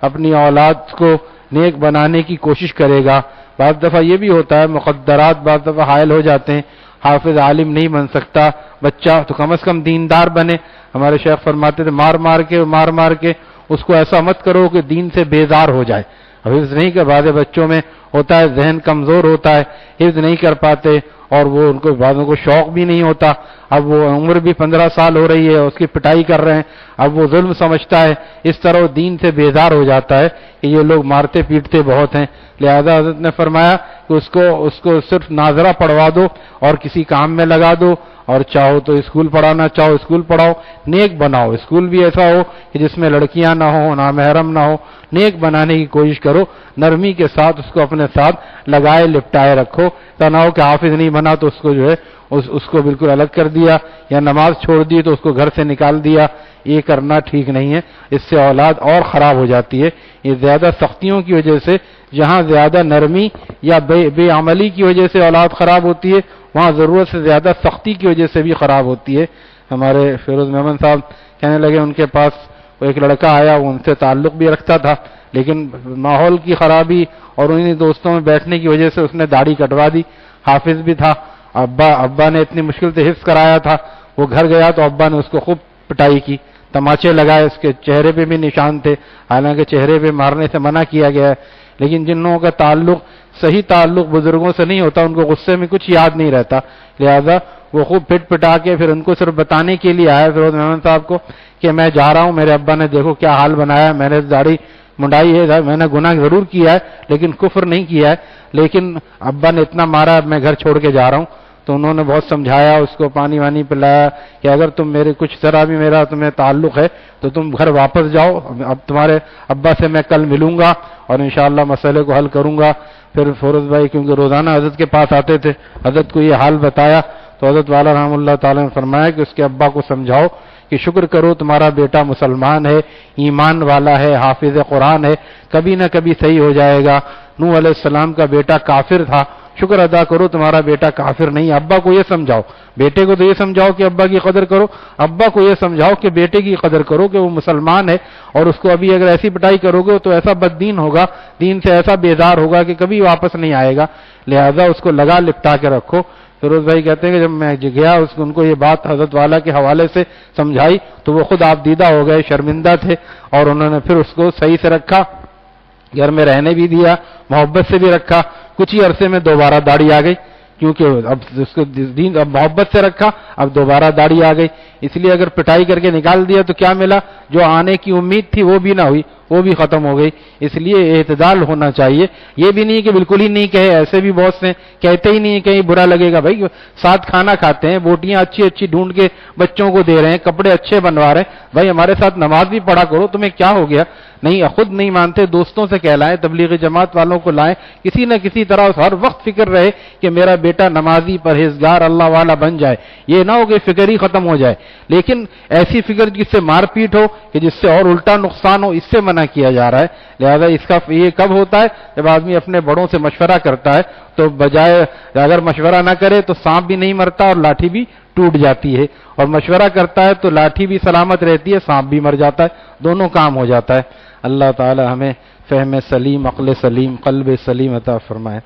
اپنی اولاد کو نیک بنانے کی کوشش کرے گا. بعض دفعہ یہ بھی ہوتا ہے مقدرات بعض دفعہ حائل ہو جاتے ہیں, حافظ عالم نہیں بن سکتا بچہ, تو کم از کم دیندار بنے. ہمارے شیخ فرماتے تھے مار مار کے اس کو ایسا مت کرو کہ دین سے بیزار ہو جائے. حفظ نہیں کر پاتے بچوں میں ہوتا ہے, ذہن کمزور ہوتا ہے, حفظ نہیں کر پاتے, اور وہ ان کو بعضوں کو شوق بھی نہیں ہوتا. اب وہ عمر بھی 15 سال ہو رہی ہے, اس کی پٹائی کر رہے ہیں, اب وہ ظلم سمجھتا ہے, اس طرح وہ دین سے بیزار ہو جاتا ہے کہ یہ لوگ مارتے پیٹتے بہت ہیں. لہذا حضرت نے فرمایا کہ اس کو صرف ناظرہ پڑھوا دو اور کسی کام میں لگا دو, اور چاہو تو اسکول پڑھانا چاہو اسکول پڑھاؤ, نیک بناؤ. اسکول بھی ایسا ہو کہ جس میں لڑکیاں نہ ہوں, نامحرم نہ ہو, نیک بنانے کی کوشش کرو. نرمی کے ساتھ اس کو اپنے ساتھ لگائے لپٹائے رکھو. نہ ہو کہ حافظ نہیں بنا تو اس کو جو ہے اس کو بالکل الگ کر دیا, یا نماز چھوڑ دی تو اس کو گھر سے نکال دیا. یہ کرنا ٹھیک نہیں ہے, اس سے اولاد اور خراب ہو جاتی ہے. یہ زیادہ سختیوں کی وجہ سے, جہاں زیادہ نرمی یا بے عملی کی وجہ سے اولاد خراب ہوتی ہے, وہاں ضرورت سے زیادہ سختی کی وجہ سے بھی خراب ہوتی ہے. ہمارے فیروز محمد صاحب کہنے لگے ان کے پاس ایک لڑکا آیا, وہ ان سے تعلق بھی رکھتا تھا, لیکن ماحول کی خرابی اور انہی دوستوں میں بیٹھنے کی وجہ سے اس نے داڑھی کٹوا دی. حافظ بھی تھا, ابا نے اتنی مشکل سے حفظ کرایا تھا. وہ گھر گیا تو ابا نے اس کو خوب پٹائی کی, تماچے لگائے, اس کے چہرے پہ بھی نشان تھے, حالانکہ چہرے پہ مارنے سے منع کیا گیا ہے. لیکن جن لوگوں کا تعلق صحیح تعلق بزرگوں سے نہیں ہوتا, ان کو غصے میں کچھ یاد نہیں رہتا. لہذا وہ خوب پٹا کے پھر ان کو صرف بتانے کے لیے آیا فیروز محمد صاحب کو کہ میں جا رہا ہوں, میرے ابا نے دیکھو کیا حال بنایا ہے, میں نے داڑھی منڈائی ہے, میں نے گناہ ضرور کیا ہے لیکن کفر نہیں کیا ہے, لیکن ابا نے اتنا مارا, اب میں گھر چھوڑ کے جا رہا ہوں. تو انہوں نے بہت سمجھایا, اس کو پانی وانی پلایا کہ اگر تم میرے کچھ ذرا بھی میرا تمہیں تعلق ہے تو تم گھر واپس جاؤ, اب تمہارے ابا سے میں کل ملوں گا اور انشاءاللہ مسئلے کو حل کروں گا. پھر فیروز بھائی کیونکہ روزانہ حضرت کے پاس آتے تھے, حضرت کو یہ حال بتایا تو حضرت والا رحمہ اللہ تعالیٰ نے فرمایا کہ اس کے ابا کو سمجھاؤ کہ شکر کرو تمہارا بیٹا مسلمان ہے, ایمان والا ہے, حافظ قرآن ہے, کبھی نہ کبھی صحیح ہو جائے گا. نوح علیہ السلام کا بیٹا کافر تھا, شکر ادا کرو تمہارا بیٹا کافر نہیں. ابا کو یہ سمجھاؤ, بیٹے کو تو یہ سمجھاؤ کہ ابا کی قدر کرو, ابا کو یہ سمجھاؤ کہ بیٹے کی قدر کرو کہ وہ مسلمان ہے, اور اس کو ابھی اگر ایسی پٹائی کرو گے تو ایسا بددین ہوگا, دین سے ایسا بیزار ہوگا کہ کبھی واپس نہیں آئے گا. لہذا اس کو لگا لپٹا کے رکھو. فیروز بھائی کہتے ہیں کہ جب میں گیا ان کو یہ بات حضرت والا کے حوالے سے سمجھائی تو وہ خود آپ دیدہ ہو گئے, شرمندہ تھے, اور انہوں نے پھر اس کو صحیح سے رکھا, گھر میں رہنے بھی دیا, محبت سے بھی رکھا. کچھ ہی عرصے میں دوبارہ داڑھی آ گئی, کیونکہ اب اس کو دین اب محبت سے رکھا, اب دوبارہ داڑھی آ گئی. اس لیے اگر پٹائی کر کے نکال دیا تو کیا ملا, جو آنے کی امید تھی وہ بھی نہ ہوئی, وہ بھی ختم ہو گئی. اس لیے اعتدال ہونا چاہیے. یہ بھی نہیں کہ بالکل ہی نہیں کہے, ایسے بھی بہت سے کہتے ہی نہیں, کہیں برا لگے گا. بھائی ساتھ کھانا کھاتے ہیں, بوٹیاں اچھی اچھی ڈھونڈ کے بچوں کو دے رہے ہیں, کپڑے اچھے بنوا رہے ہیں, بھائی ہمارے ساتھ نماز بھی پڑھا کرو, تمہیں کیا ہو گیا. نہیں, خود نہیں مانتے, دوستوں سے کہلائیں, تبلیغی جماعت والوں کو لائیں, کسی نہ کسی طرح ہر وقت فکر رہے کہ میرا بیٹا نمازی پرہیزگار اللہ والا بن جائے. یہ نہ ہو کہ فکر ہی ختم ہو جائے, لیکن ایسی فکر جس سے مار پیٹ ہو, کہ جس سے اور الٹا نقصان ہو, اس سے منع کیا جا رہا ہے. لہذا اس کا یہ کب ہوتا ہے, جب آدمی اپنے بڑوں سے مشورہ کرتا ہے, تو بجائے اگر مشورہ نہ کرے تو سانپ بھی نہیں مرتا اور لاٹھی بھی ٹوٹ جاتی ہے, اور مشورہ کرتا ہے تو لاٹھی بھی سلامت رہتی ہے, سانپ بھی مر جاتا ہے, دونوں کام ہو جاتا ہے. اللہ تعالی ہمیں فہم سلیم, عقل سلیم, قلب سلیم عطا فرمائے.